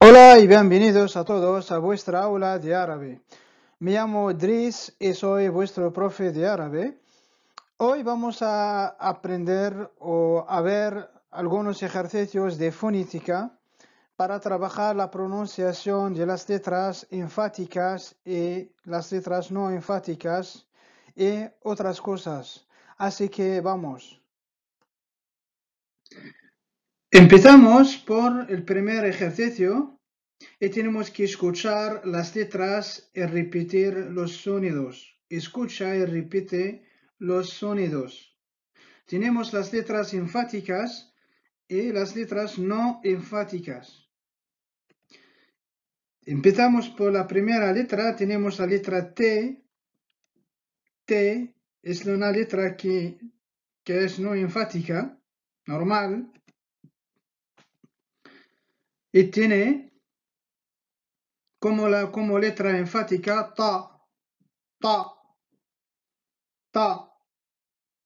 Hola y bienvenidos a todos a vuestra aula de árabe. Me llamo Dries y soy vuestro profe de árabe. Hoy vamos a aprender o a ver algunos ejercicios de fonética para trabajar la pronunciación de las letras enfáticas y las letras no enfáticas y otras cosas. Así que vamos. Empezamos por el primer ejercicio. Y tenemos que escuchar las letras y repetir los sonidos. Escucha y repite los sonidos. Tenemos las letras enfáticas y las letras no enfáticas. Empezamos por la primera letra. Tenemos la letra T. T es una letra que es no enfática, normal. Y tiene como letra enfática ta, ta, ta,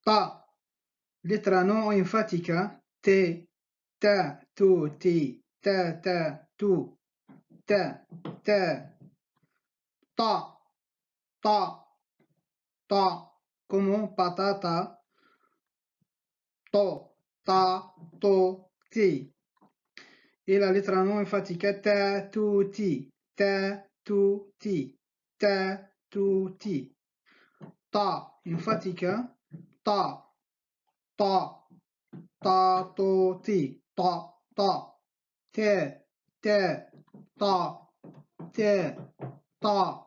ta. Letra no enfática T, ta, tu, ti, ta, tu, ta, ta, ta, ta, como patata, to, ta, to, ti. Y la letra no enfática ta, tu, ti, ta, tu, ti, ta, tu, ti. Ta enfática ta, ta, ta, to, ti, ta, ta. Te, te, ta, te, ta,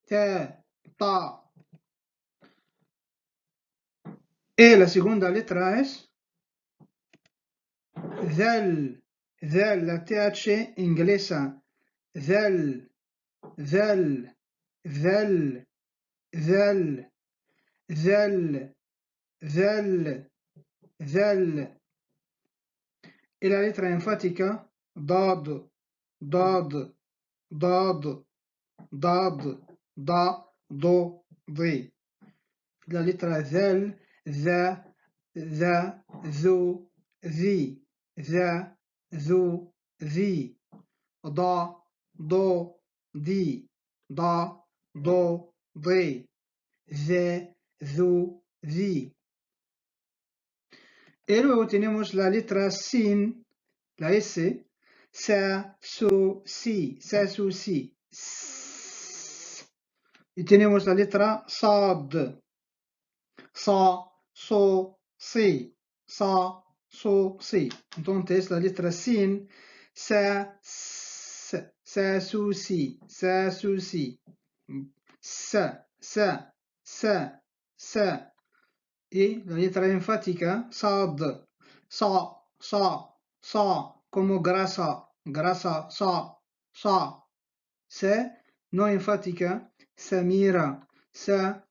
te, ta. Y la segunda letra es ذل, ذل, la TH inglesa. ذل, ذل, ذل, ذل, ذل, ذل, ذل. Y la letra enfática ضاد, ضاد, ضاد, ضاد, ضا, ضو, ضي. La letra ذل, ذا, ذا, ذو, ذي, ذا, ذو, ذي. ضا, ضو, ضي, ضا, ضو, ضي. ذا, ذو, ذي. Y luego tenemos la letra sin, la S, sa, su, si, sa, su, si. Y tenemos la letra sad, sa, so, si, sa, so, si. Entonces la letra sin, sa, sa, su, si, sa, su, si. Sa, sa, sa, sa. Y la letra enfática, sad, sa, sa, sa, como grasa, grasa, sa, sa. Sa, no enfática, samira, sa,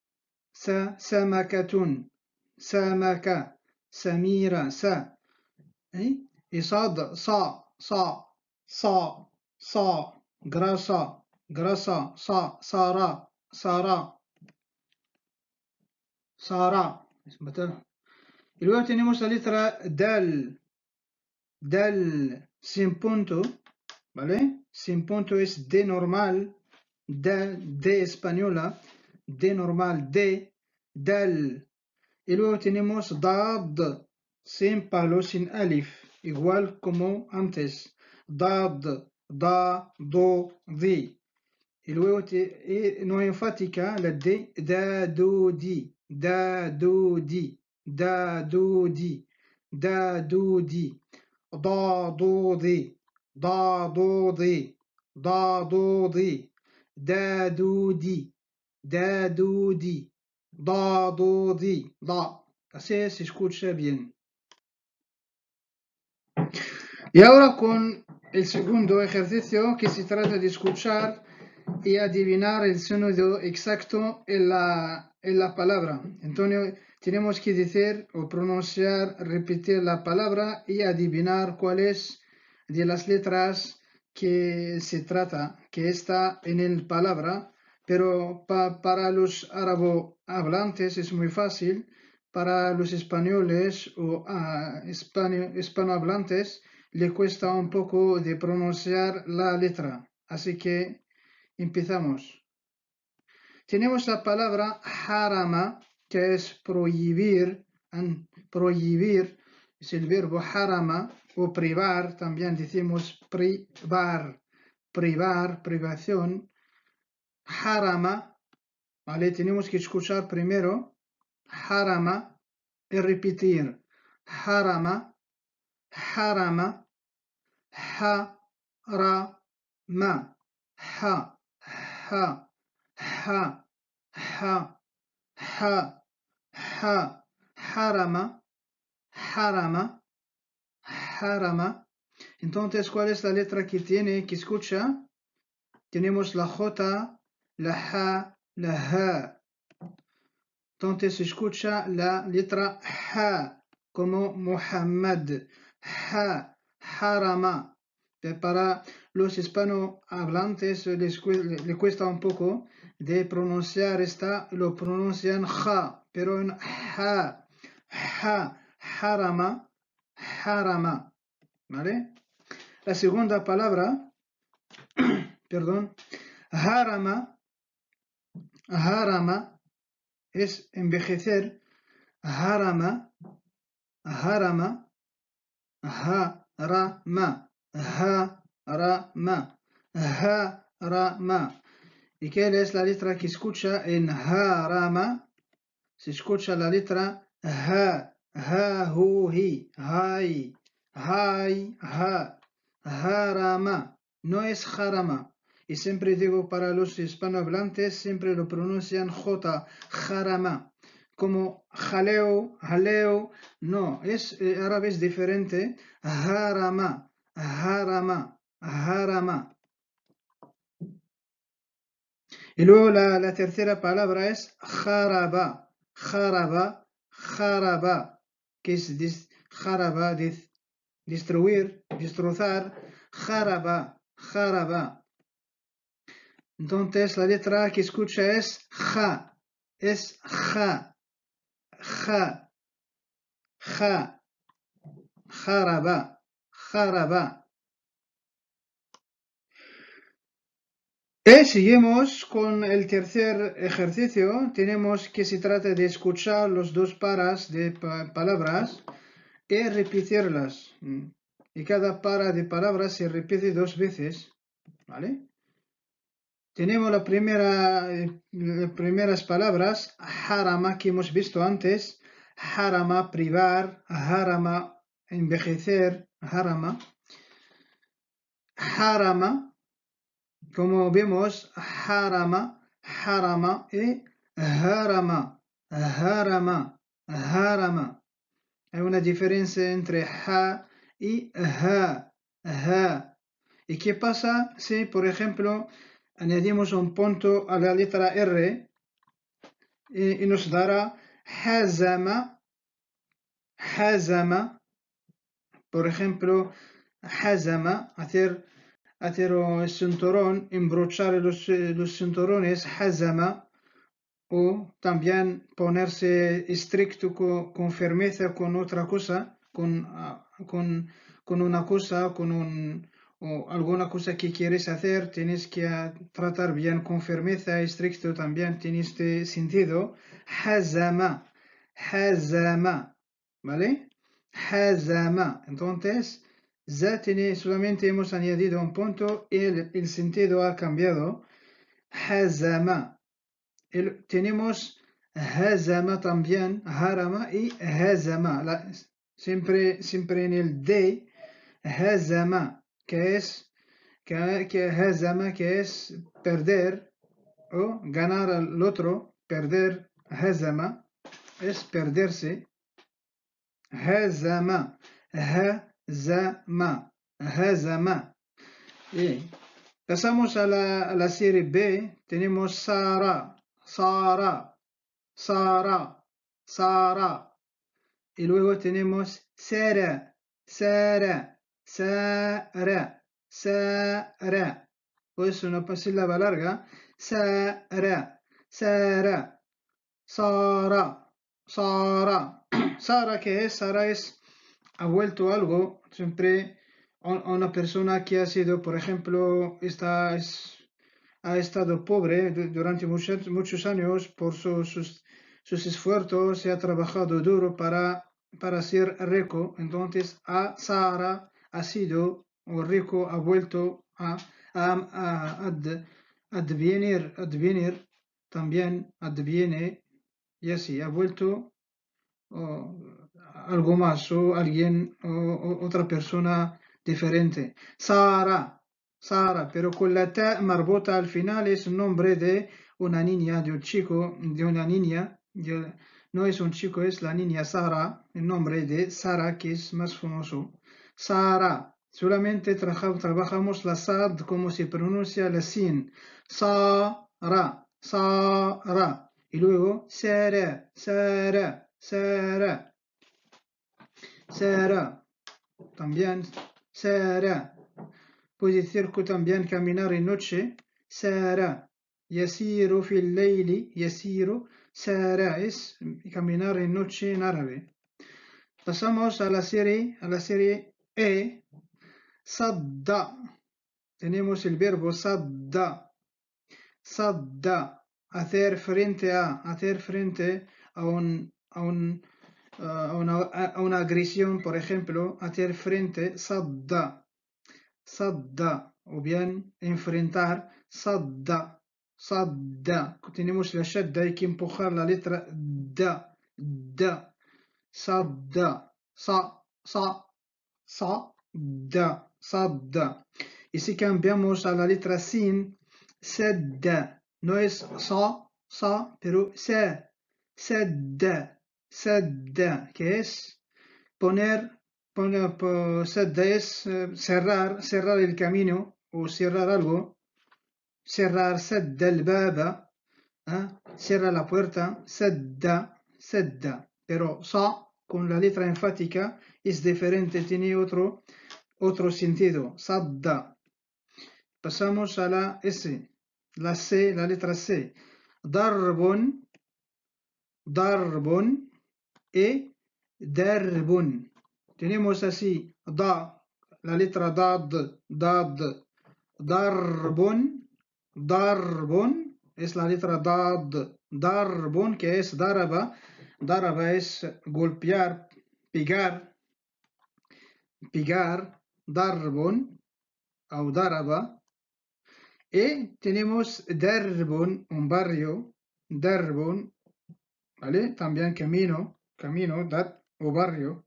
samakatun, samaka, samira, sa. Y sad, sa, sa, sa, sa, grasa, grasa, sa, sara, sara, sara. Y luego tenemos la letra dal, dal sin punto, ¿vale? Sin punto es D normal, D española, D normal, D, dal. Y luego tenemos dad, sin palo, sin alif, igual como antes, dad, da, do, di. Y luego no enfática, la D, da, do, di, da, do, di. Da, do, di, da, do, di, da, do, di, da, do, di, da, do, di, da, do, di, da, do, di, da, do, di, da. Así se escucha bien. Y ahora con el segundo ejercicio que se trata de escuchar y adivinar el sonido exacto en la palabra. Entonces tenemos que decir o pronunciar, repetir la palabra y adivinar cuál es de las letras que se trata, que está en la palabra. Pero para los hablantes es muy fácil. Para los españoles o hispanohablantes le cuesta un poco de pronunciar la letra. Así que empezamos. Tenemos la palabra harama, que es prohibir. Prohibir es el verbo harama, o privar, también decimos privar. Privar, privación. Harama, ¿vale? Tenemos que escuchar primero harama y repetir. Harama, harama, harama, ha, ha, ha, ha, ha, ha, harama, harama, harama. Entonces, ¿cuál es la letra que tiene que escucha? Tenemos la J, la H, la H. Entonces se escucha la letra H, como Muhammad. H, harama. Para los hispanohablantes les cuesta un poco de pronunciar esta, lo pronuncian J, pero en H, H, harama, harama. ¿Vale? La segunda palabra, perdón, harama, harama, es envejecer. Harama, harama, harama, harama, harama. ¿Y qué es la letra que escucha en harama? Se escucha la letra ha, ha, hu, hi, hai, hai, ha, harama. No es harama. Y siempre digo para los hispanohablantes, siempre lo pronuncian J, harama. Como jaleo, jaleo, no, es árabe es diferente. Harama, harama, harama. Y luego la tercera palabra es jaraba, jaraba, jaraba, que es jaraba, destruir, destrozar, jaraba, jaraba. Entonces la letra que escucha es ja, ja, ja, jaraba, jaraba. Y seguimos con el tercer ejercicio. Tenemos que se trata de escuchar los dos paras de palabras y repetirlas. Y cada para de palabras se repite 2 veces. ¿Vale? Tenemos las primeras palabras, harama, que hemos visto antes. Harama, privar. Harama, envejecer. Harama. Harama. Como vemos, harama, harama y harama, harama, harama. Hay una diferencia entre ha y ha, ha. ¿Y qué pasa si, por ejemplo, añadimos un punto a la letra R y nos dará hazama, hazama? Por ejemplo, hazama, hacer el cinturón, embrochar los cinturones, hazama, o también ponerse estricto con firmeza con otra cosa, con una cosa, o alguna cosa que quieres hacer, tienes que tratar bien con firmeza, estricto también tiene este sentido. Hazama, hazama, ¿vale? Hazama. Entonces, solamente hemos añadido un punto y el sentido ha cambiado. Hazama. Tenemos hazama también, harama y hazama. Siempre en el D, hazama, que es hazama, que es perder o ganar al otro. Perder, hazama, es perderse. Hazama, hazama, hazama. Y pasamos a la serie B. Tenemos Sara, Sara, Sara, Sara. Y luego tenemos Sara, Sara, Sara, Sara. Pues una sílaba larga. Sara, Sara, Sara, Sara. Sara, ¿qué es? Sara ha vuelto algo. Siempre una persona que ha sido, por ejemplo, ha estado pobre durante muchos años por sus esfuerzos, se ha trabajado duro para ser rico. Entonces, Sara ha sido, o rico ha vuelto advenir, también adviene, y así, ha vuelto o algo más, o alguien, o otra persona diferente. Sara, pero con la T marbuta al final es un nombre de una niña, de un chico, de una niña. No es un chico, es la niña Sara, el nombre de Sara que es más famoso. Sara, solamente trabajamos la sad como se pronuncia la sin. Sara, y luego Sara, también Sara. Puede decir que también caminar en noche, Sara. Yasiru fil layli, yasiru, Sara es caminar en noche en árabe. Pasamos a la serie E, sadda. Tenemos el verbo sadda, hacer frente a una agresión, por ejemplo, hacer frente, sadda, o bien enfrentar, sadda. Tenemos la shadda, hay que empujar la letra da, sadda, sadda. Y si cambiamos a la letra sin, sadda, no es sa, pero sadda, que es sadda es cerrar el camino o cerrar algo, cerrar sadda el baba, cierra la puerta, sadda, pero sa con la letra enfática es diferente, tiene otro sentido, sadda. Pasamos a la S, la C, la letra C, darbun y darbun. Tenemos así, la letra dad, darbun, es la letra darbun, que es daraba es golpear, pegar, darbun, o daraba. Y tenemos darbun, un barrio, darbun, ¿vale? También camino, o barrio.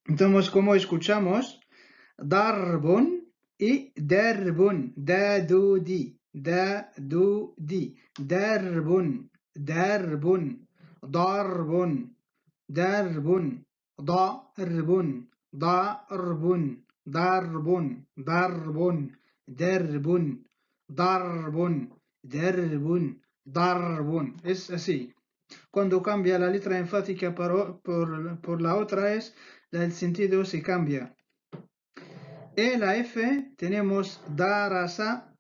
Entonces, como escuchamos, darbun y darbun, darbun, darbun, es así. Cuando cambia la letra enfática por la otra el sentido se cambia. En la F tenemos darasa,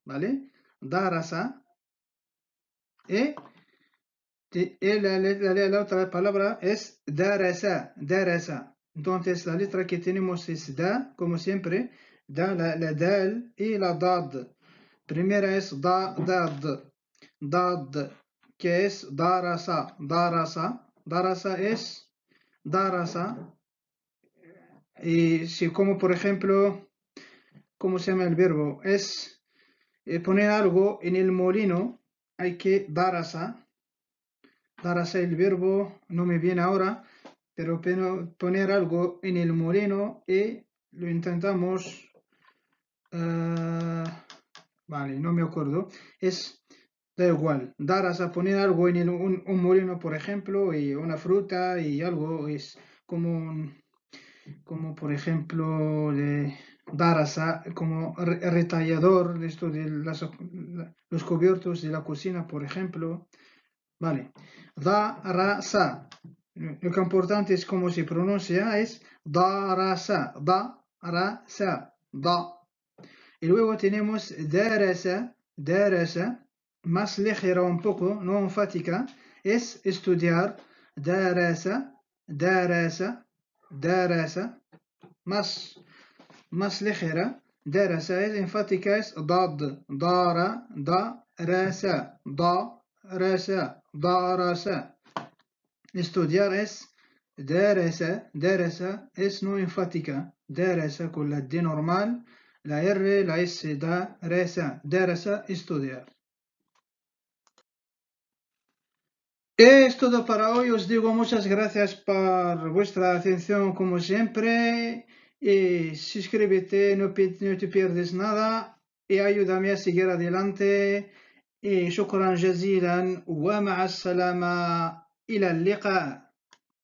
¿vale? Darasa. Y la otra palabra es darasa. Entonces la letra que tenemos es da, como siempre, la dal y la dad. Primera es dad, que es darasa. Darasa es darasa. Y si como por ejemplo, ¿cómo se llama el verbo? Es poner algo en el molino, hay que darasa. Darasa el verbo, no me viene ahora, pero poner algo en el molino y lo intentamos. Vale, no me acuerdo. Da igual, darasa, poner algo en un molino, por ejemplo, y una fruta y algo, es como por ejemplo darasa, como retallador de esto de los cubiertos de la cocina, por ejemplo. Vale, darasa. Lo que importante es cómo se pronuncia, es darasa, da. Y luego tenemos darasa, más ligera un poco, no enfática, es estudiar, darasa, درس مس الأخيرة درس انفاتيكا ضاد درس estudiar درس no enfática درس con la D normal, la R, la S درس estudiar. Es todo para hoy, os digo muchas gracias por vuestra atención como siempre y suscríbete, no te pierdes nada y ayúdame a seguir adelante y شكرا جزيلا ومع السلامة إلى اللقاء.